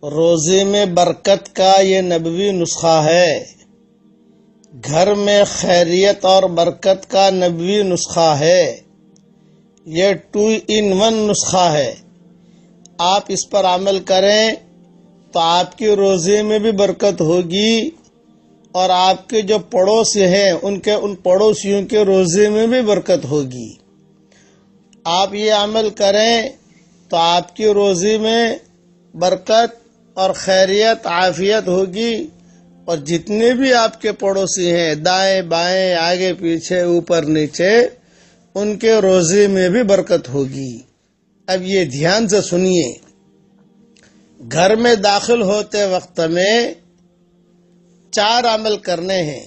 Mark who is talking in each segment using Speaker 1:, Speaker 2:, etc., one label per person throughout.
Speaker 1: روزے میں برکت کا یہ نبوی نسخہ ہے، گھر میں خیریت اور برکت کا نبوی نسخہ ہے، یہ 2 in 1 نسخہ ہے۔ آپ اس پر عمل کریں تو آپ کے روزے میں بھی برکت ہوگی اور آپ کے جو پڑوسی ہیں ان پڑوسیوں کے روزے میں بھی برکت ہوگی۔ آپ یہ عمل کریں تو آپ کے روزے میں برکت اور خیریت عافیت ہوگی، اور جتنے بھی آپ کے پڑوسی ہیں دائیں بائیں آگے پیچھے اوپر نیچے، ان کے روزے میں بھی برکت ہوگی۔ اب یہ دھیان سے سنیے، گھر میں داخل ہوتے وقت میں 4 عمل کرنے ہیں،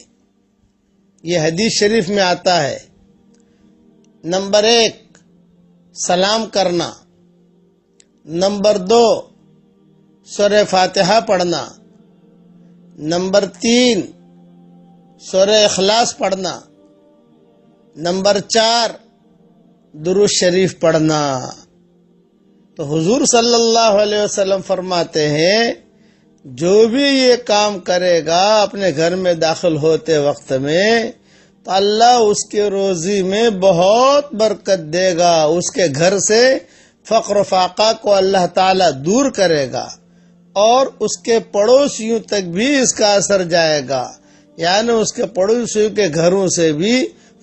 Speaker 1: یہ حدیث شریف میں آتا ہے۔ نمبر 1 سلام کرنا، نمبر 2 سورہ فاتحہ پڑھنا، نمبر 3 سورہ اخلاص پڑھنا، نمبر 4 درود شریف پڑھنا۔ تو حضور صلی اللہ علیہ وسلم فرماتے ہیں جو بھی یہ کام کرے گا اپنے گھر میں داخل ہوتے وقت میں تو اللہ اس کے روزی میں بہت برکت دے گا، اس کے گھر سے فقر و فاقہ کو اللہ تعالی دور کرے گا، اور اس کے پڑوسیوں تک بھی اس کا اثر جائے گا، یعنی اس کے پڑوسیوں کے گھروں سے بھی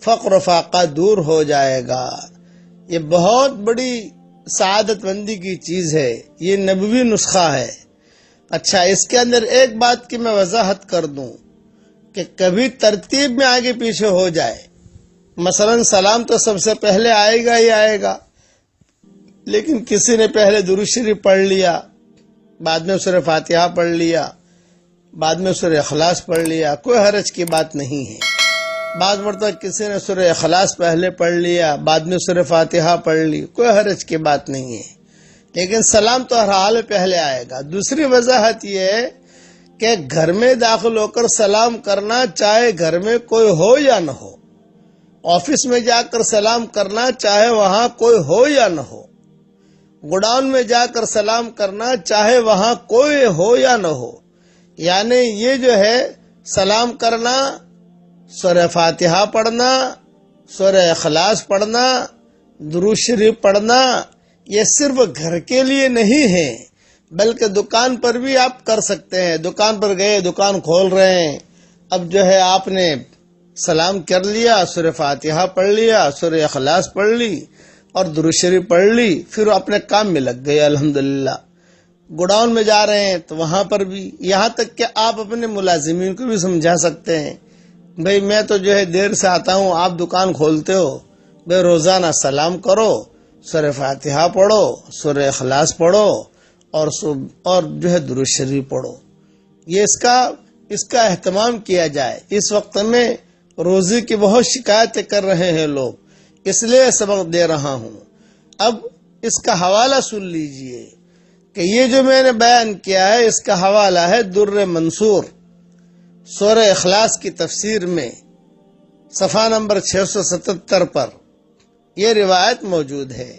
Speaker 1: فقر و فاقہ دور ہو جائے گا۔ یہ بہت بڑی سعادت مندی کی چیز ہے، یہ نبوی نسخہ ہے۔ اچھا، اس کے اندر ایک بات کی میں وضاحت کر دوں کہ کبھی ترتیب میں آگے پیچھے ہو جائے، مثلا سلام تو سب سے پہلے آئے گا ہی آئے گا، لیکن کسی نے پہلے درود شریف پڑھ لیا، بعد میں سورہ فاتحہ پڑھ لیا، بعد میں سورہ اخلاص پڑھ لیا، کوئی حرج کی بات نہیں ہے۔ بعض مرتبہ کسی نے سورہ اخلاص پہلے پڑھ لیا، بعد میں سورہ فاتحہ پڑھ لی، کوئی حرج کی بات نہیں ہے، لیکن سلام تو ہر حال میں پہلے آئے گا۔ دوسری وضاحت یہ ہے کہ گھر میں داخل ہو کر سلام کرنا، چاہے گھر میں کوئی ہو یا نہ ہو، آفس میں جا کر سلام کرنا، چاہے وہاں کوئی ہو یا نہ ہو، گوڈاؤن میں جا کر سلام کرنا، چاہے وہاں کوئی ہو یا نہ ہو، یعنی یہ جو ہے سلام کرنا، سورہ فاتحہ پڑھنا، سورہ اخلاص پڑھنا، درود شریف پڑھنا، یہ صرف گھر کے لیے نہیں ہے، بلکہ دکان پر بھی آپ کر سکتے ہیں۔ دکان پر گئے، دکان کھول رہے ہیں، اب جو ہے آپ نے سلام کر لیا، سورہ فاتحہ پڑھ لیا، سورہ اخلاص پڑھ لی اور درود شریف پڑھ لی، پھر اپنے کام میں لگ گئے الحمدللہ۔ گوڈاؤن میں جا رہے ہیں تو وہاں پر بھی، یہاں تک کہ آپ اپنے ملازمین کو بھی سمجھا سکتے ہیں، بھئی میں تو جو ہے دیر سے آتا ہوں، آپ دکان کھولتے ہو، بھئی روزانہ سلام کرو، سورہ فاتحہ پڑھو، سورہ اخلاص پڑھو، اور جو ہے درود شریف پڑھو۔ یہ اس کا اہتمام کیا جائے۔ اس وقت میں روزی کی بہت شکایتیں کر رہے ہیں لوگ، اس لیے سبق دے رہا ہوں۔ اب اس کا حوالہ سن لیجئے کہ یہ جو میں نے بیان کیا ہے، اس کا حوالہ ہے در منصور، سورہ اخلاص کی تفسیر میں صفحہ نمبر 677 پر یہ روایت موجود ہے،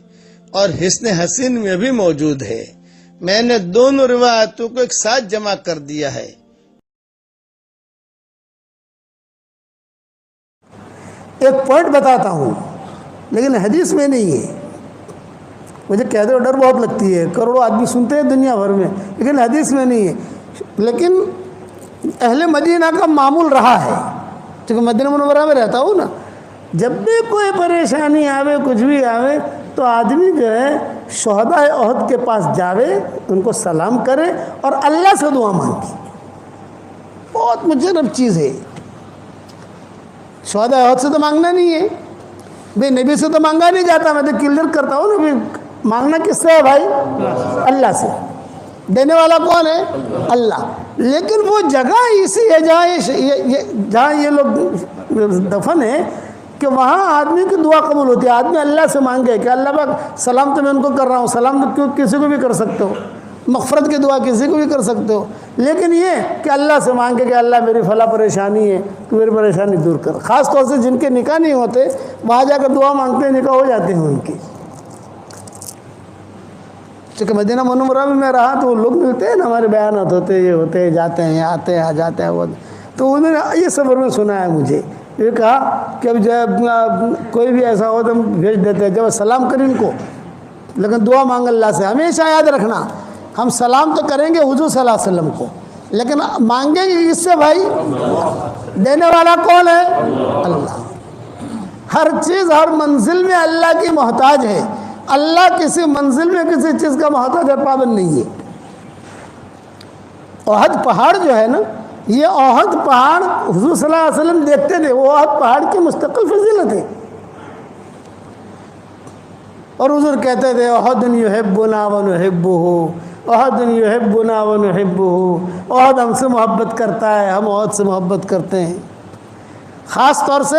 Speaker 1: اور حسن حسین میں بھی موجود ہے۔ میں نے دونوں روایتوں کو ایک ساتھ جمع کر دیا ہے۔
Speaker 2: ایک پوائنٹ بتاتا ہوں، لیکن حدیث میں نہیں ہے، مجھے کہتے ہوئے ڈر بہت لگتی ہے، کروڑوں آدمی سنتے ہیں دنیا بھر میں، لیکن حدیث میں نہیں ہے۔ لیکن اہل مدینہ کا معمول رہا ہے، چونکہ مدینہ منورہ میں رہتا ہوں نا، جب بھی کوئی پریشانی آوے، کچھ بھی آوے، تو آدمی جو ہے شہدائے احد کے پاس جاوے، ان کو سلام کرے اور اللہ سے دعا مانگے۔ بہت مجرب چیز ہے، شہدائے احد سے تو مانگنا نہیں ہے بھئی، نبی سے تو مانگا نہیں جاتا، میں تو کلیئر کرتا ہوں نا، مانگنا کس سے ہے بھائی؟ اللہ سے۔ دینے والا کون ہے؟ اللہ۔ لیکن وہ جگہ اسی ہے جہاں یہ لوگ دفن ہیں کہ وہاں آدمی کی دعا قبول ہوتی ہے۔ آدمی اللہ سے مانگے کہ اللہ پاک سلام تو میں ان کو کر رہا ہوں، سلام تو کسی کو بھی کر سکتے ہو، مغفرت کی دعا کسی کو بھی کر سکتے ہو، لیکن یہ کہ اللہ سے مانگے کہ اللہ میری فلاں پریشانی ہے، تو میری پریشانی دور کر۔ خاص طور سے جن کے نکاح نہیں ہوتے، وہاں جا کر دعا مانگتے ہیں، نکاح ہو جاتے ہیں ان کی۔ چونکہ مدینہ منورہ میں رہا تو وہ لوگ ملتے ہیں نا، ہمارے بیانات ہوتے یہ ہوتے جاتے ہیں آتے ہیں جاتے ہیں وہ، تو انہوں نے یہ سفر میں سنا ہے مجھے یہ کہا کہ اب جب کوئی بھی ایسا ہو تو ہم بھیج دیتے ہیں، جب سلام کریں ان کو، لیکن دعا مانگ اللہ سے، ہمیشہ یاد رکھنا ہم سلام تو کریں گے حضور صلی اللہ علیہ وسلم کو، لیکن مانگیں گے کس سے بھائی؟ دینے والا کون ہے؟ اللہ۔ ہر چیز ہر منزل میں اللہ کی محتاج ہے، اللہ کسی منزل میں کسی چیز کا محتاج اور پابند نہیں ہے۔ احد پہاڑ جو ہے نا، یہ احد پہاڑ حضور صلی اللہ علیہ وسلم دیکھتے تھے، وہ احد پہاڑ کی مستقل فضیلت ہے، اور حضور کہتے تھے احد یحبنا ونحبہ، احد یحبنا ونحبہ، احد ہم سے محبت کرتا ہے، ہم احد سے محبت کرتے ہیں۔ خاص طور سے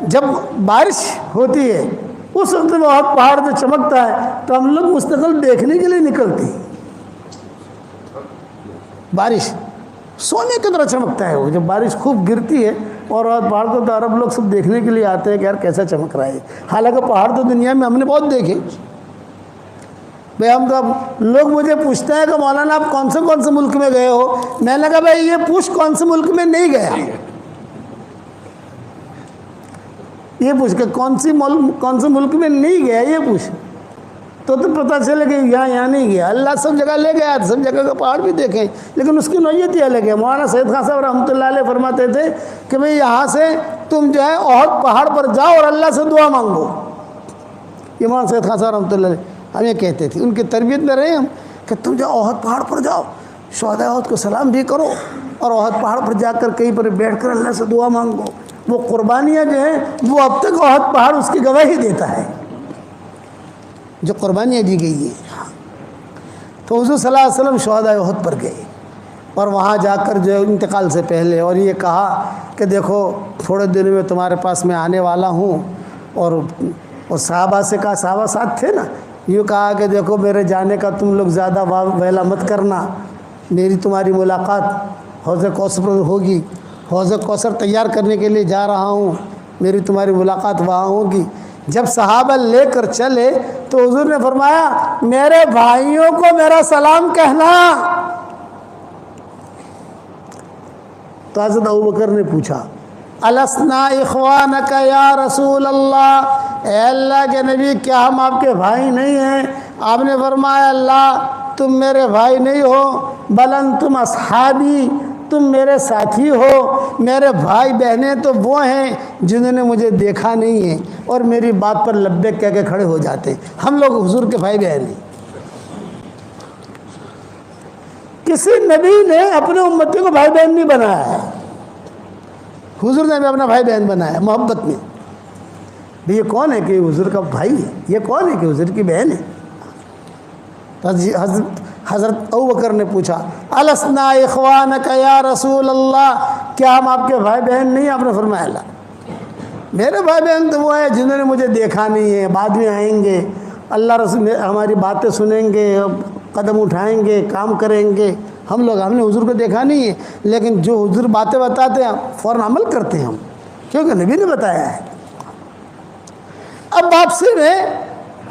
Speaker 2: جب بارش ہوتی ہے اس وقت میں احد پہاڑ جو چمکتا ہے تو ہم لوگ مستقل دیکھنے کے لیے نکلتے ہیں۔ بارش سونے کی طرح چمکتا ہے وہ، جب بارش خوب گرتی ہے اور احد پہاڑ کو تو عرب لوگ سب دیکھنے کے لیے آتے ہیں کہ یار کیسا چمک رہا ہے۔ حالانکہ پہاڑ تو دنیا میں ہم نے بہت دیکھے بھائی، ہم تو اب لوگ مجھے پوچھتے ہیں کہ مولانا آپ کون سے ملک میں گئے ہو، میں نے کہا بھائی یہ پوچھ کون سے ملک میں نہیں گیا، یہ پوچھ کہ کون سے ملک میں نہیں گیا یہ پوچھ، تو پتہ چلے کہ یہاں نہیں گیا۔ اللہ سب جگہ لے گیا، سب جگہ کا پہاڑ بھی دیکھیں، لیکن اس کی نوعیت ہی الگ ہے۔ مولانا سید خان صاحب رحمۃ اللہ علیہ فرماتے تھے کہ بھئی یہاں سے تم جو ہے احد پہاڑ پر جاؤ اور اللہ سے دعا مانگو۔ یہ مولانا سید خان صاحب رحمۃ اللہ علیہ ہمیں کہتے تھے، ان کی تربیت میں رہے ہم کہ تم جاؤ احد پہاڑ پر جاؤ، شہداء احد کو سلام بھی کرو، اور احد پہاڑ پر جا کر کہیں پر بیٹھ کر اللہ سے دعا مانگو۔ وہ قربانیاں جو ہیں وہ اب تک احد پہاڑ اس کی گواہی دیتا ہے، جو قربانیاں دی گئی ہیں۔ تو حضور صلی اللہ علیہ وسلم شہداء احد پر گئے اور وہاں جا کر جو ہے انتقال سے پہلے اور یہ کہا کہ دیکھو تھوڑے دنوں میں تمہارے پاس میں آنے والا ہوں، اور صحابہ سے کہا، صحابہ ساتھ تھے نا، یوں کہا کہ دیکھو میرے جانے کا تم لوگ زیادہ ویلا مت کرنا، میری تمہاری ملاقات حوض کوثر پر ہوگی، حوض کوثر تیار کرنے کے لیے جا رہا ہوں، میری تمہاری ملاقات وہاں ہوگی۔ جب صحابہ لے کر چلے تو حضور نے فرمایا میرے بھائیوں کو میرا سلام کہنا۔ تو حضرت ابوبکر نے پوچھا السنا اخوانک یا رسول اللہ، اے اللہ کے نبی کیا ہم آپ کے بھائی نہیں ہیں؟ آپ نے فرمایا اللہ تم میرے بھائی نہیں ہو، بل انتم اصحابی، تم میرے ساتھی ہو۔ میرے بھائی بہنیں تو وہ ہیں جنہوں نے مجھے دیکھا نہیں ہے اور میری بات پر لبیک کہہ کے کھڑے ہو جاتے ہیں، ہم لوگ حضور کے بھائی بہن ہیں۔ کسی نبی نے اپنے امتی کو بھائی بہن نہیں بنایا ہے، حضور نے بھی اپنا بھائی بہن بنایا محبت میں۔ یہ کون ہے کہ حضور کا بھائی ہے، یہ کون ہے کہ حضور کی بہن ہے؟ حضرت ابوبکر نے پوچھا السنا اخوانک یا رسول اللہ، کیا ہم آپ کے بھائی بہن نہیں؟ آپ نے فرمایا اللہ میرے بھائی بہن تو وہ ہیں جنہوں نے مجھے دیکھا نہیں ہے، بعد میں آئیں گے، اللہ رسول ہماری باتیں سنیں گے، قدم اٹھائیں گے، کام کریں گے۔ ہم نے حضور کو دیکھا نہیں ہے، لیکن جو حضور باتیں بتاتے ہیں فوراً عمل کرتے ہیں ہم، کیونکہ نبی نے بتایا ہے۔ اب واپسی میں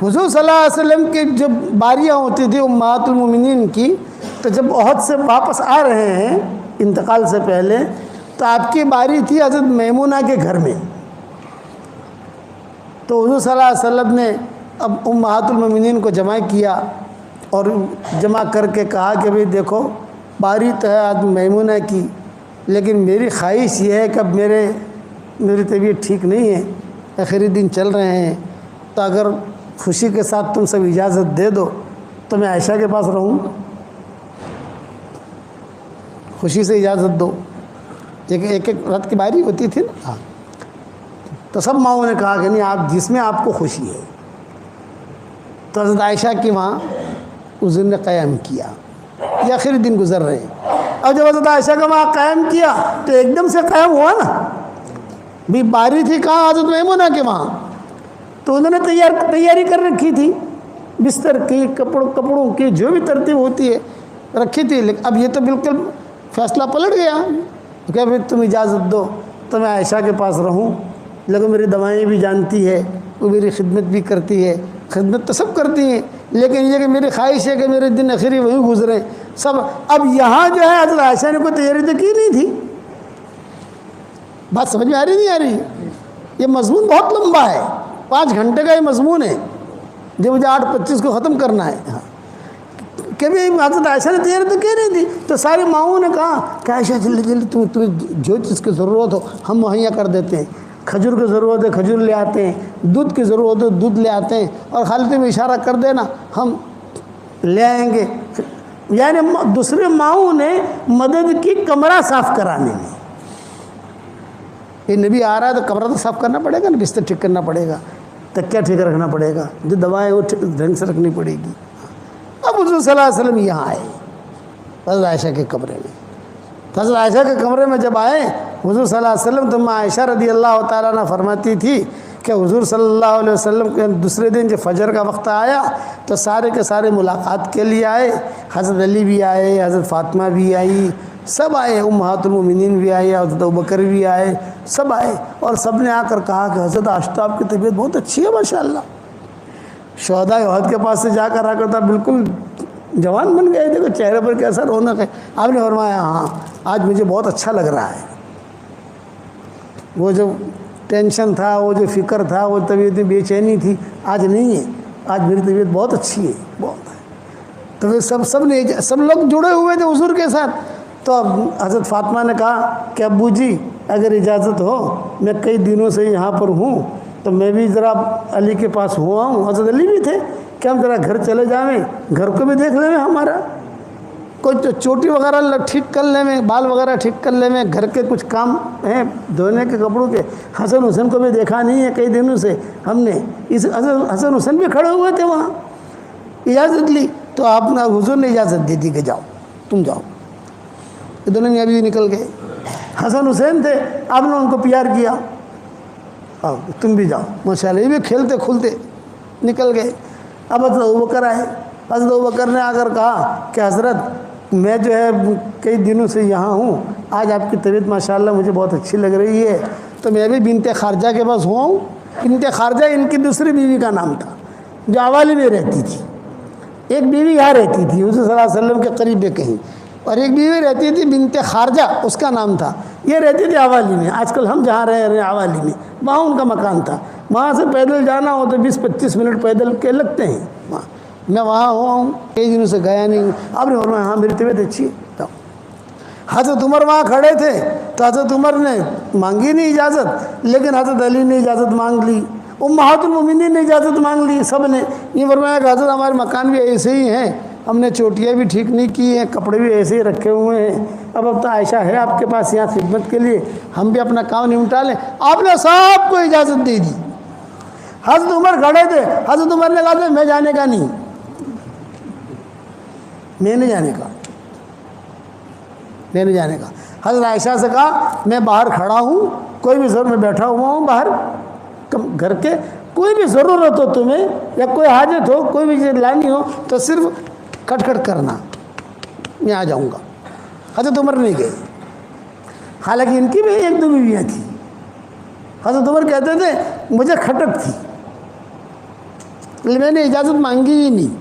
Speaker 2: حضور صلی اللہ علیہ وسلم کی جب باریاں ہوتی تھی امہات المومنین کی، تو جب احد سے واپس آ رہے ہیں انتقال سے پہلے، تو آپ کی باری تھی حضرت میمونہ کے گھر میں۔ تو حضور صلی اللہ علیہ وسلم نے اب امہات المومنین کو جمع کیا اور جمع کر کے کہا کہ بھئی دیکھو باری تو ہے حضرت میمونہ کی، لیکن میری خواہش یہ ہے کہ اب میری طبیعت ٹھیک نہیں ہے، آخری دن چل رہے ہیں، تو اگر خوشی کے ساتھ تم سب اجازت دے دو تو میں عائشہ کے پاس رہوں، خوشی سے اجازت دو۔ ایک رات کی باری ہوتی تھی نا، تو سب ماؤں نے کہا کہ نہیں آپ جس میں آپ کو خوشی ہے۔ تو حضرت عائشہ کی ماں اس دن نے قیام کیا، یہ آخری دن گزر رہے ہیں۔ اب جب حضرت عائشہ کا وہاں قیام کیا تو ایک دم سے قیام ہوا نا، بھی باری تھی کہاں؟ حضرت میمونہ کے وہاں۔ تو انہوں نے تیاری کر رکھی تھی، بستر کی، کپڑوں کی، جو بھی ترتیب ہوتی ہے رکھی تھی، لیکن اب یہ تو بالکل فیصلہ پلٹ گیا کہ بھائی تم اجازت دو تو میں عائشہ کے پاس رہوں، لیکن میری دوائیں بھی جانتی ہے، وہ میری خدمت بھی کرتی ہے، خدمت تو سب کرتی ہیں، لیکن یہ کہ میری خواہش ہے کہ میرے دن آخری وہیں گزرے سب۔ اب یہاں جو ہے حضرت عائشہ نے کوئی تیاری تو کی نہیں تھی۔ بات سمجھ میں آ رہی نہیں آ رہی؟ یہ مضمون بہت لمبا ہے، 5 گھنٹے کا یہ مضمون ہے جو مجھے 8:25 کو ختم کرنا ہے۔ ہاں کہ بھی حضرت عائشہ نے تیاری تو کی نہیں تھی، تو ساری ماؤں نے کہا کہ عائشہ جلدی جلدی تمہیں جو چیز کی ضرورت ہو ہم مہیا کر دیتے ہیں، کھجور کی ضرورت ہے کھجور لے آتے ہیں، دودھ کی ضرورت ہے دودھ لے آتے ہیں، اور خالی تم اشارہ کر دینا ہم لے آئیں گے۔ یعنی دوسرے ماؤں نے مدد کی کمرہ صاف کرانے میں۔ یہ نبی آ رہا ہے تو کمرہ تو صاف کرنا پڑے گا نا، بستر ٹھیک کرنا پڑے گا، تکیہ ٹھیک رکھنا پڑے گا، جو دوائیں وہ ڈھنگ سے رکھنی پڑے گی۔ اب حضور صلی اللہ علیہ وسلم یہاں آئے حضرت عائشہ کے کمرے میں۔ حضرت عائشہ کے کمرے میں جب آئے حضور صلی اللہ علیہ وسلم، تو عائشہ رضی اللہ تعالیٰ عنہ فرماتی تھی کہ حضور صلی اللہ علیہ وسلم کے دوسرے دن جب فجر کا وقت آیا تو سارے کے سارے ملاقات کے لیے آئے، حضرت علی بھی آئے، حضرت فاطمہ بھی آئی، سب آئے، امہات المومنین بھی آئی، حضرت ابوبکر بھی آئے، سب آئے، اور سب نے آ کر کہا کہ حضرت عائشہ آپ کی طبیعت بہت اچھی ہے ماشاءاللہ۔ شہداء احد کے پاس سے جا کر آ کر تھا بالکل جوان بن گئے، دیکھو چہرے پر کیسا رونق ہے۔ آپ نے فرمایا ہاں آج مجھے بہت اچھا لگ رہا ہے، وہ جو ٹینشن تھا، وہ جو فکر تھا، وہ طبیعت بے چینی تھی، آج نہیں ہے، آج میری طبیعت بہت اچھی ہے، بہت ہے۔ تو پھر سب لوگ جڑے ہوئے تھے حضور کے ساتھ۔ تو اب حضرت فاطمہ نے کہا کہ ابو جی اگر اجازت ہو، میں کئی دنوں سے یہاں پر ہوں تو میں بھی ذرا علی کے پاس ہوا ہوں، حضرت علی بھی تھے، کہ ہم ذرا گھر چلے جائیں، گھر کو بھی دیکھ لیں ہمارا، کوئی چوٹی وغیرہ ٹھیک کر لیں میں، بال وغیرہ ٹھیک کر لیں میں، گھر کے کچھ کام ہیں دھونے کے کپڑوں کے۔ حسن حسین کو بھی دیکھا نہیں ہے کئی دنوں سے ہم نے، حسن حسین بھی کھڑے ہوئے تھے وہاں۔ اجازت لی تو آپ نے حضور نے اجازت دی تھی کہ جاؤ تم جاؤ۔ یہ دونوں میاں بیوی نکل گئے، حسن حسین تھے، آپ نے ان کو پیار کیا، آؤ تم بھی جاؤ ماشاءاللہ، یہ بھی کھیلتے کھلتے نکل گئے۔ اب حضرت ابوبکر آئے، حضرت ابوبکر نے آ کر کہا کہ حضرت میں جو ہے کئی دنوں سے یہاں ہوں، آج آپ کی طبیعت ماشاءاللہ مجھے بہت اچھی لگ رہی ہے، تو میں بھی بنت خارجہ کے پاس ہوا ہوں۔ بنت خارجہ ان کی دوسری بیوی کا نام تھا جو عوالی میں رہتی تھی۔ ایک بیوی یہاں رہتی تھی حضور صلی اللہ علیہ وسلم کے قریب کہیں، اور ایک بیوی رہتی تھی بنت خارجہ، اس کا نام تھا، یہ رہتی تھی عوالی میں۔ آج کل ہم جہاں رہ رہے ہیں عوالی میں، وہاں ان کا مکان تھا، وہاں سے پیدل جانا ہو تو 20-25 منٹ پیدل کے لگتے ہیں وہاں۔ میں وہاں ہوا ہوں، کئی دنوں سے گیا نہیں ہوں۔ آپ نے فرمایا ہاں میری طبیعت اچھی ہے۔ حضرت عمر وہاں کھڑے تھے تو حضرت عمر نے مانگی نہیں اجازت، لیکن حضرت علی نے اجازت مانگ لی، امہات المومنین نے اجازت مانگ لی، سب نے یہ فرمایا کہ حضرت ہمارے مکان بھی ایسے ہی ہیں، ہم نے چوٹیاں بھی ٹھیک نہیں کی ہیں، کپڑے بھی ایسے ہی رکھے ہوئے ہیں، اب تو عائشہ ہے آپ کے پاس یہاں خدمت کے لیے، ہم بھی اپنا کام نمٹا لیں۔ آپ نے سب کو اجازت دے دی۔ حضرت عمر کھڑے تھے، حضرت عمر نے کہا تھا میں جانے کا نہیں، میں نہیں جانے کا، میں نہیں جانے کا۔ حضرت عائشہ سے کہا میں باہر کھڑا ہوں، کوئی بھی ضرورت میں بیٹھا ہوا ہوں باہر گھر کے، کوئی بھی ضرورت ہو تمہیں یا کوئی حاجت ہو، کوئی بھی چیز لانی ہو تو صرف کھٹ کھٹ کرنا، میں آ جاؤں گا۔ حضرت عمر نہیں گئے، حالانکہ ان کی بھی 1-2 بیویاں تھیں۔ حضرت عمر کہتے تھے مجھے کھٹک تھی، میں نے اجازت مانگی ہی نہیں،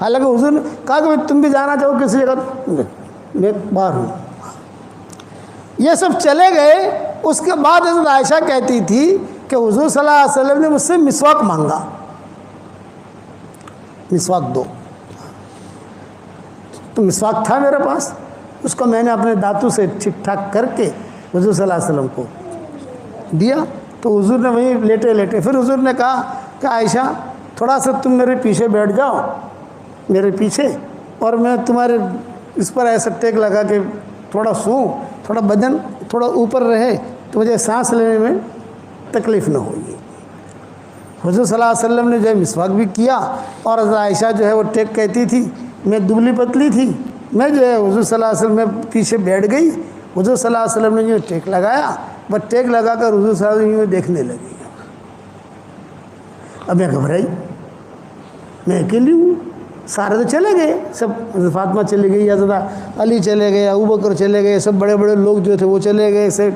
Speaker 2: حالانکہ حضور نے کہا کہ تم بھی جانا چاہو کسی جگہ، میں باہر ہوں۔ یہ سب چلے گئے۔ اس کے بعد حضرت عائشہ کہتی تھی کہ حضور صلی اللہ علیہ وسلم نے مجھ سے مسواک مانگا، مسواک دو، تو مسواک تھا میرے پاس، اس کو میں نے اپنے دانتوں سے ٹھیک ٹھاک کر کے حضور صلی اللہ علیہ وسلم کو دیا، تو حضور نے وہیں لیٹے لیٹے، پھر حضور نے کہا کہ عائشہ تھوڑا سا تم میرے پیچھے بیٹھ جاؤ، میرے پیچھے، اور میں تمہارے اس پر ایسا ٹیک لگا کہ تھوڑا سوں، تھوڑا بدن تھوڑا اوپر رہے تو مجھے سانس لینے میں تکلیف نہ ہوگی۔ حضور صلی اللہ علیہ وسلم نے جو ہے مسواک بھی کیا، اور حضرت عائشہ جو ہے وہ ٹیک کہتی تھی، میں دبلی پتلی تھی، میں جو ہے حضور صلی اللہ علیہ وسلم میں پیچھے بیٹھ گئی، حضور صلی اللہ علیہ وسلم نے جو ٹیک لگایا، وہ ٹیک لگا کر حضور صلی اللہ علیہ وسلم دیکھنے لگی۔ اب میں گھبرائی، میں اکیلی ہوں، سارے تو چلے گئے، سب حضرت فاطمہ چلی گئی، حضرت علی چلے گئے، ابوبکر چلے گئے، سب بڑے بڑے لوگ جو تھے وہ چلے گئے،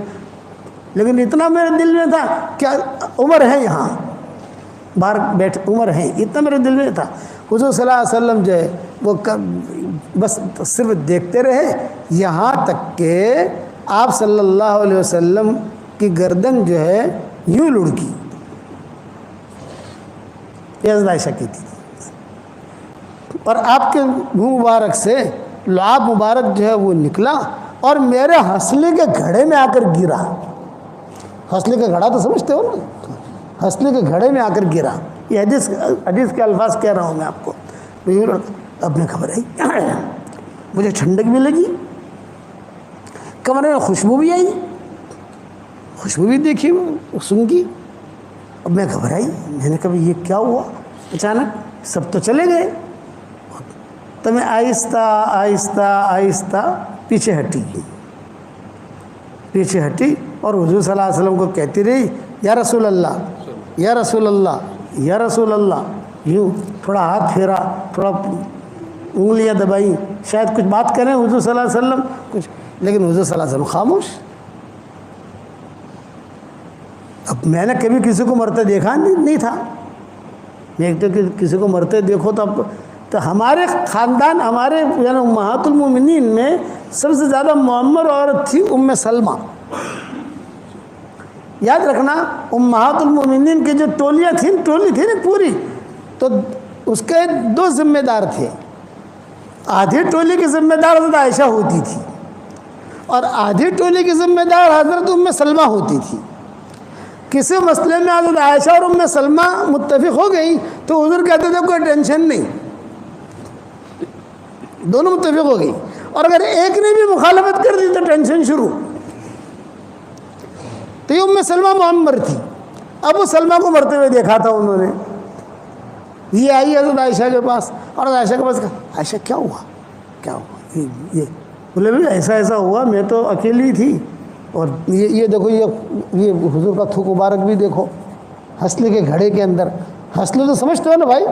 Speaker 2: لیکن اتنا میرے دل میں تھا کہ عمر ہے یہاں، باہر بیٹھ عمر ہیں، اتنا میرے دل میں تھا۔ حضور صلی اللہ علیہ وسلم جو ہے وہ بس صرف دیکھتے رہے، یہاں تک کہ آپ صلی اللہ علیہ وسلم کی گردن جو ہے یوں لڑکی، یہ حضرت عائشہ کی تھی، اور آپ کے منہ مبارک سے لعاب مبارک جو ہے وہ نکلا اور میرے ہنسلے کے گھڑے میں آ کر گرا۔ ہنسلے کا گھڑا تو سمجھتے ہو نا، ہنسلے کے گھڑے میں آ کر گرا۔ یہ حدیث کے الفاظ کہہ رہا ہوں میں آپ کو۔ اب میں گھبرائی، مجھے ٹھنڈک بھی لگی، کمرے میں خوشبو بھی آئی، خوشبو بھی دیکھی سونگھی۔ اب میں گھبرائی، میں نے کہا یہ کیا ہوا؟ اچانک سب تو چلے گئے، تو میں آہستہ آہستہ آہستہ پیچھے ہٹی اور حضور صلی اللہ علیہ وسلم کو کہتی رہی یا رسول اللہ، یا رسول اللہ، یا رسول اللہ، یوں تھوڑا ہاتھ پھیرا، تھوڑا انگلیاں دبائیں، شاید کچھ بات کریں حضور صلی اللہ علیہ وسلم کچھ، لیکن حضور صلی اللہ علیہ وسلم خاموش۔ اب میں نے کبھی کسی کو مرتے دیکھا نہیں تھا، میں ایک تو کسی کو مرتے دیکھو تو ہمارے خاندان، ہمارے یعنی امہات المومنین میں سب سے زیادہ معمر عورت تھی ام سلمہ۔ یاد رکھنا امہات المومنین کی جو ٹولیاں تھیں، ٹولی تھی نا پوری، تو اس کے دو ذمہ دار تھے۔ آدھی ٹولی کی ذمہ دار حضرت عائشہ ہوتی تھی اور آدھی ٹولی کی ذمہ دار حضرت ام سلمہ ہوتی تھی۔ کسی مسئلے میں حضرت عائشہ اور ام سلمہ متفق ہو گئی تو حضور کہتے تھے کوئی ٹینشن نہیں، دونوں متفق ہو گئی، اور اگر ایک نے بھی مخالفت کر دی تو ٹینشن شروع۔ تو یہ ام سلمہ معمر تھی، ابو سلمہ کو مرتے ہوئے دیکھا تھا انہوں نے، یہ آئی حضرت عائشہ کے پاس اور حضرت عائشہ کے پاس کہا عائشہ کیا ہوا یہ بولے بھائی ایسا ہوا، میں تو اکیلی تھی، اور یہ دیکھو یہ حضور کا تھوک مبارک بھی دیکھو ہنسلے کے گھڑے کے اندر۔ ہنسلے تو سمجھتے ہو نا بھائی،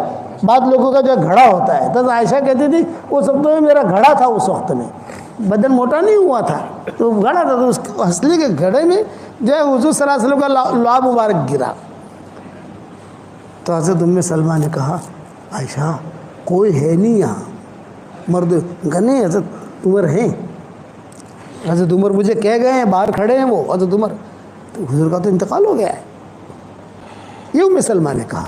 Speaker 2: بعض لوگوں کا جو گھڑا ہوتا ہے، تو عائشہ کہتی تھی وہ سب تو میرا گھڑا تھا، اس وقت میں بدن موٹا نہیں ہوا تھا تو گھڑا تھا، تو اس ہنسلے کے گھڑے میں جو ہے حضور صلی اللہ علیہ وسلم کا لعاب مبارک گرا۔ تو حضرت ام سلمہ نے کہا عائشہ کوئی ہے نہیں یہاں، مرد گنے حضرت عمر ہیں، حضرت عمر مجھے کہہ گئے ہیں، باہر کھڑے ہیں وہ حضرت عمر، تو حضور کا تو انتقال ہو گیا ہے۔ یہ ام سلمہ نے کہا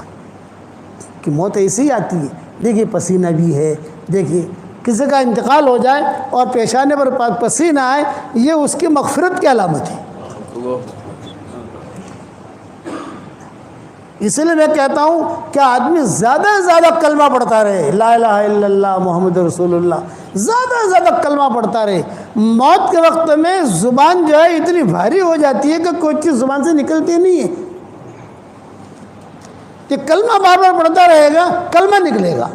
Speaker 2: کہ موت ایسی ہی آتی ہے، دیکھیے پسینہ بھی ہے، دیکھیے کسی کا انتقال ہو جائے اور پیشانے پر پسینہ آئے، یہ اس کی مغفرت کی علامت ہے۔ اس لیے میں کہتا ہوں کہ آدمی زیادہ سے زیادہ کلمہ پڑھتا رہے، لا الہ الا اللہ محمد رسول اللہ، زیادہ سے زیادہ کلمہ پڑھتا رہے۔ موت کے وقت میں زبان جو ہے اتنی بھاری ہو جاتی ہے کہ کوئی چیز زبان سے نکلتی نہیں ہے، کہ کلمہ بار بار پڑھتا رہے گا کلمہ نکلے گا۔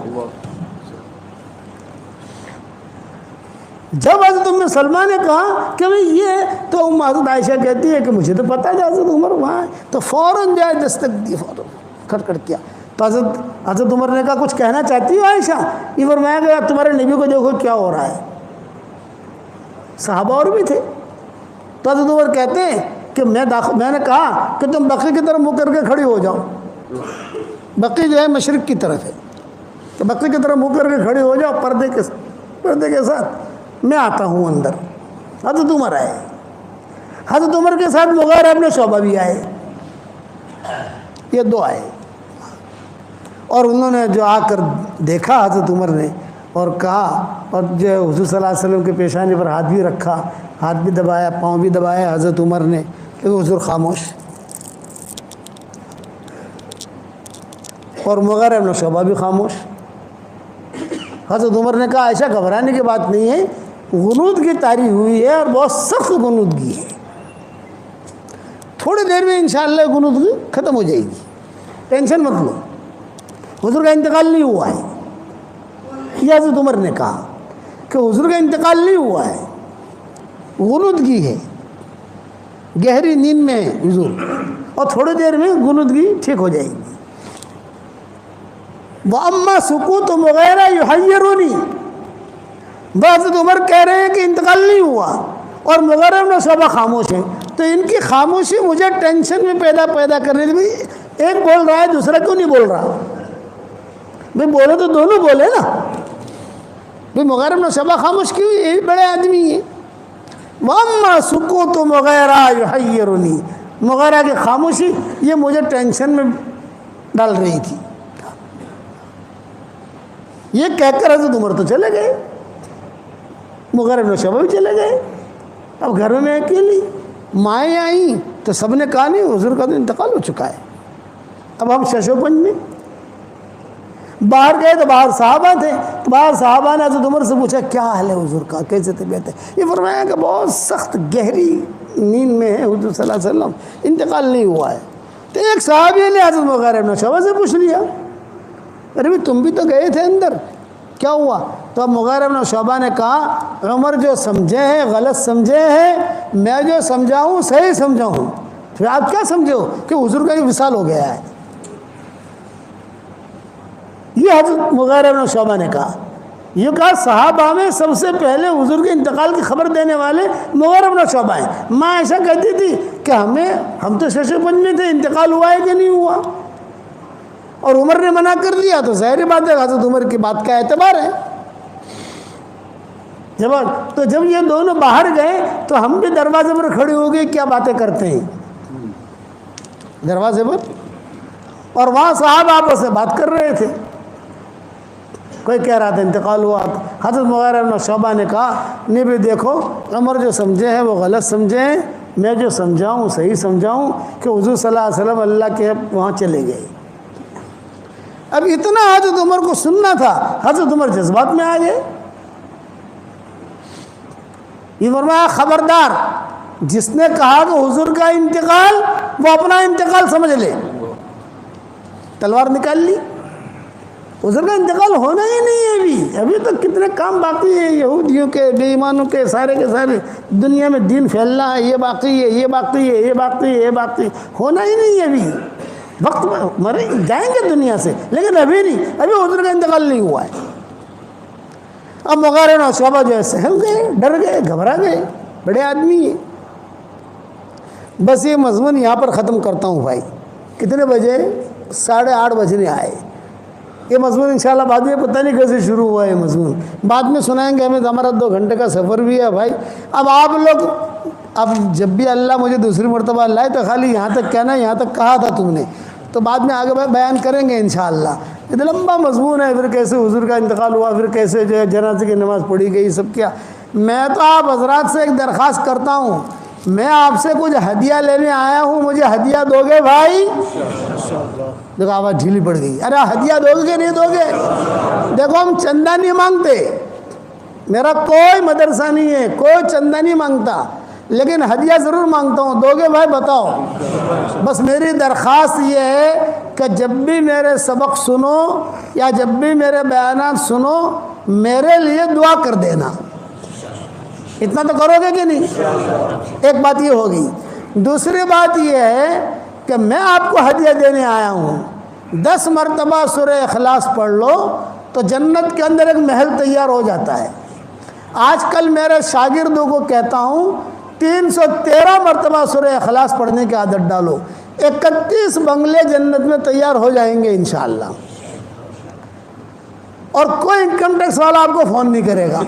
Speaker 2: جب حضرت ام سلمہ نے کہا کہ بھئی یہ تو حضرت عائشہ کہتی ہے کہ مجھے تو پتہ ہے حضرت عمر وہاں ہے، تو فوراً جائے دستک دی، فوراً کھٹ کیا۔ تو حضرت عمر نے کہا کچھ کہنا چاہتی ہو عائشہ؟ یہ فرمایا گیا تمہارے نبی کو دیکھو کیا ہو رہا ہے، صحابہ اور بھی تھے۔ تو حضرت عمر کہتے ہیں کہ میں نے کہا کہ تم بقیع کی طرف منہ کر کے کھڑی ہو جاؤ، بقیع جو ہے مشرق کی طرف ہے، تو بقیع کی طرف منہ کر کے کھڑی ہو جاؤ پردے کے ساتھ، میں آتا ہوں اندر۔ حضرت عمر آئے، حضرت عمر کے ساتھ مغیرہ ابن شعبہ بھی آئے، یہ دو آئے، اور انہوں نے جو آ کر دیکھا حضرت عمر نے اور کہا، اور جو حضور صلی اللہ علیہ وسلم کے پیشانے پر ہاتھ بھی رکھا، ہاتھ بھی دبایا، پاؤں بھی دبایا حضرت عمر نے، لیکن حضور خاموش، اور مغیرہ ابن شعبہ بھی خاموش۔ حضرت عمر نے کہا عائشہ گھبرانے کی بات نہیں ہے، غنود کی طاری ہوئی ہے اور بہت سخت غنودگی ہے، تھوڑی دیر میں انشاءاللہ غنودگی ختم ہو جائے گی، ٹینشن مت لو، حضور کا انتقال نہیں ہوا ہے۔ یہ حضرت عمر نے کہا کہ حضور کا انتقال نہیں ہوا ہے، غنودگی ہے، گہری نیند میں ہے حضور، اور تھوڑی دیر میں غنودگی ٹھیک ہو جائے گی۔ وَأَمَّا سُكُوتُ مُغِيرَةَ يُحَيِّرُنِي، حضرت عمر کہہ رہے ہیں کہ انتقال نہیں ہوا اور مغیرہ ابن شعبہ خاموش ہیں، تو ان کی خاموشی مجھے ٹینشن میں پیدا کر رہی تھی، ایک بول رہا ہے دوسرا کیوں نہیں بول رہا؟ بھائی بولے تو دونوں بولے نا. بھائی مغیرہ بن شعبہ خاموش کیوں؟ یہ بھی بڑے آدمی ہیں. وَأَمَّا سُكُوتُ مُغِيرَةَ يُحَيِّرُنِي، مغیرہ کی خاموشی یہ مجھے ٹینشن میں ڈال رہی تھی. یہ کہہ کر حضرت عمر تو چلے گئے، مغیرہ بن شعبہ بھی چلے گئے. اب گھر میں اکیلی مائیں آئیں تو سب نے کہا نہیں حضور کا تو انتقال ہو چکا ہے. اب ہم شش و پنج میں باہر گئے تو باہر صحابہ تھے. باہر صحابہ نے حضرت عمر سے پوچھا کیا حال ہے حضور کا، کیسے طبیعت ہے؟ یہ فرمایا کہ بہت سخت گہری نیند میں ہے حضور صلی اللہ علیہ وسلم، انتقال نہیں ہوا ہے. تو ایک صحابی نے حضرت مغیرہ بن شعبہ سے پوچھ لیا، ارے بھی تم بھی تو گئے تھے اندر، کیا ہوا؟ تو اب مغیرہ بن شعبہ نے کہا عمر جو سمجھے ہیں غلط سمجھے ہیں، میں جو سمجھاؤں صحیح سمجھاؤں. پھر آپ کیا سمجھو کہ حضور کا یہ وصال ہو گیا ہے؟ یہ حضرت مغیرہ بن شعبہ نے کہا. یہ کہا صحابہ میں سب سے پہلے حضور کے انتقال کی خبر دینے والے مغیرہ بن شعبہ ہیں. ماں ایسا کہتی تھی کہ ہم تو شش پنج میں تھے، انتقال ہوا ہے کہ نہیں ہوا؟ اور عمر نے منع کر دیا تو ظاہری بات ہے حضرت عمر کی بات کا اعتبار ہے. تو جب یہ دونوں باہر گئے تو ہم بھی دروازے پر کھڑے ہو گئے، کیا باتیں کرتے ہیں دروازے پر، اور وہاں صاحب آپس سے بات کر رہے تھے. کوئی کہہ رہا تھا انتقال ہوا. حضرت مغیرہ بن شعبہ نے کہا نہیں بھی دیکھو عمر جو سمجھے ہیں وہ غلط سمجھے ہیں، میں جو سمجھاؤں صحیح سمجھاؤں کہ حضور صلی اللہ علیہ وسلم اللہ کے وہاں چلے گئے. اب اتنا حضرت عمر کو سننا تھا، حضرت عمر جذبات میں آ گئے. یہ فرمایا خبردار جس نے کہا کہ حضور کا انتقال وہ اپنا انتقال سمجھ لے. تلوار نکال لی، حضور کا انتقال ہونا ہی نہیں ہے. ابھی تو کتنے کام باقی ہیں یہودیوں کے، بے ایمانوں کے سارے دنیا میں دین پھیلنا ہے. یہ باقی ہے، یہ باقی ہے، یہ باقی ہے، یہ باقی ہونا ہی نہیں ہے. ابھی وقت مرے جائیں گے دنیا سے، لیکن ابھی نہیں، ابھی حضور کا انتقال نہیں ہوا ہے. اب مغیرہ بن شعبہ جو ہے سہل گئے، ڈر گئے، گھبرا گئے، بڑے آدمی ہیں. بس یہ مضمون یہاں پر ختم کرتا ہوں بھائی. کتنے بجے؟ 8:30 بجنے آئے. یہ مضمون انشاءاللہ بعد میں پتہ نہیں کیسے شروع ہوا ہے. مضمون بعد میں سنائیں گے، ہمیں تو ہمارا 2 گھنٹے کا سفر بھی ہے بھائی. اب آپ لوگ اب جب بھی اللہ مجھے دوسری مرتبہ لائے تو خالی یہاں تک کہنا، یہاں تک کہا تھا تم نے، تو بعد میں آگے بیان کریں گے انشاءاللہ. یہ لمبا مضمون ہے، پھر کیسے حضور کا انتقال ہوا، پھر کیسے جو ہے جنازے کی نماز پڑھی گئی، سب کیا. میں تو آپ حضرات سے ایک درخواست کرتا ہوں، میں آپ سے کچھ ہدیہ لینے آیا ہوں، مجھے ہدیہ دو گے بھائی؟ دیکھو آواز ڈھیلی پڑ گئی. ارے ہدیہ دو گے کہ نہیں دو گے؟ دیکھو ہم چندہ نہیں مانگتے، میرا کوئی مدرسہ نہیں ہے، کوئی چندہ نہیں مانگتا، لیکن ہدیہ ضرور مانگتا ہوں. دو گے بھائی بتاؤ؟ بس میری درخواست یہ ہے کہ جب بھی میرے سبق سنو یا جب بھی میرے بیانات سنو میرے لیے دعا کر دینا. اتنا تو کرو گے کہ نہیں؟ ایک بات یہ ہوگی. دوسری بات یہ ہے کہ میں آپ کو ہدیہ دینے آیا ہوں. 10 مرتبہ سورہ اخلاص پڑھ لو تو جنت کے اندر ایک محل تیار ہو جاتا ہے. آج کل میرے شاگردوں کو کہتا ہوں 313 مرتبہ سورہ اخلاص پڑھنے کی عادت ڈالو. 31 بنگلے جنت میں تیار ہو جائیں گے انشاءاللہ. اور کوئی انکم ٹیکس والا آپ کو فون نہیں کرے گا.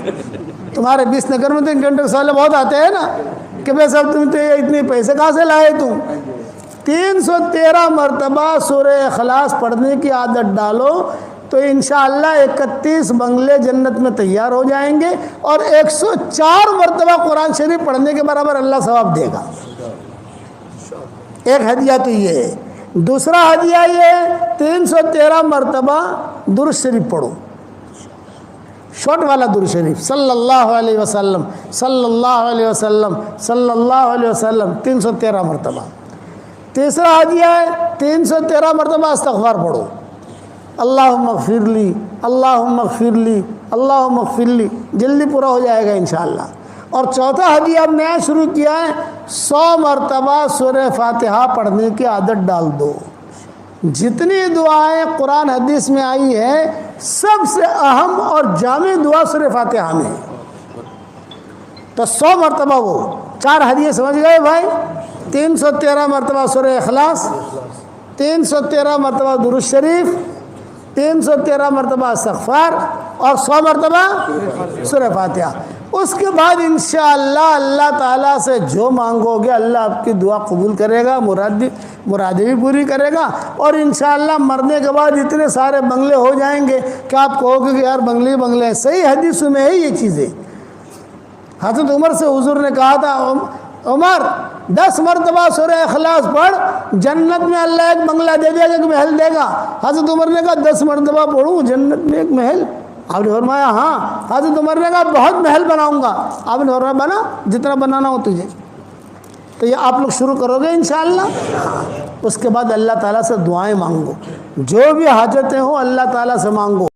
Speaker 2: تمہارے 20 نگر میں تو انکم ٹیکس والے بہت آتے ہیں نا کہ بھائی صاحب تم تو اتنے پیسے کہاں سے لائے تم. 313 مرتبہ سورہ اخلاص پڑھنے کی عادت ڈالو تو انشاءاللہ 31 بنگلے جنت میں تیار ہو جائیں گے، اور 104 مرتبہ قرآن شریف پڑھنے کے برابر اللہ ثواب دے گا. ایک ہدیہ تو یہ ہے. دوسرا ہدیہ یہ ہے 313 مرتبہ درود شریف پڑھو، شارٹ والا درود شریف، صلی اللہ علیہ وسلم صلی اللہ علیہ وسلم صلی اللہ علیہ وسلم 313 مرتبہ. تیسرا ہدیہ ہے 313 مرتبہ استغفار پڑھو، اللہم اغفر لی اللہم اغفر لی اللہم اغفر لی، جلدی پورا ہو جائے گا انشاءاللہ. اور چوتھا ہدیہ اب نیا شروع کیا ہے، 100 مرتبہ سورہ فاتحہ پڑھنے کی عادت ڈال دو. جتنی دعائیں قرآن حدیث میں آئی ہے سب سے اہم اور جامع دعا سورہ فاتحہ میں، تو 100 مرتبہ وہ 4 ہدیے سمجھ گئے بھائی. 313 مرتبہ سورہ اخلاص، 313 مرتبہ درود شریف، 313 مرتبہ استغفار اور 100 مرتبہ سورہ فاتحہ۔ اس کے بعد انشاءاللہ اللہ تعالیٰ سے جو مانگو گے اللہ آپ کی دعا قبول کرے گا، مرادیں بھی پوری کرے گا، اور انشاءاللہ مرنے کے بعد اتنے سارے بنگلے ہو جائیں گے کہ آپ کہو گے کہ یار بنگلے بنگلے ہیں۔ صحیح حدیثوں میں ہے یہ چیزیں۔ حضرت عمر سے حضور نے کہا تھا عمر 10 مرتبہ سورہ اخلاص پڑھ، جنت میں اللہ ایک بنگلہ دے دے گا، ایک محل دے گا۔ حضرت عمر نے کہا 10 مرتبہ پڑھوں جنت میں ایک محل؟ آپ نے فرمایا ہاں۔ حضرت عمر نے کہا بہت محل بناؤں گا۔ آپ نے فرمایا بنا جتنا بنانا ہو تجھے۔ تو یہ آپ لوگ شروع کرو گے انشاءاللہ۔ اس کے بعد اللہ تعالیٰ سے دعائیں مانگو، جو بھی حاجتیں ہوں اللہ تعالیٰ سے مانگو۔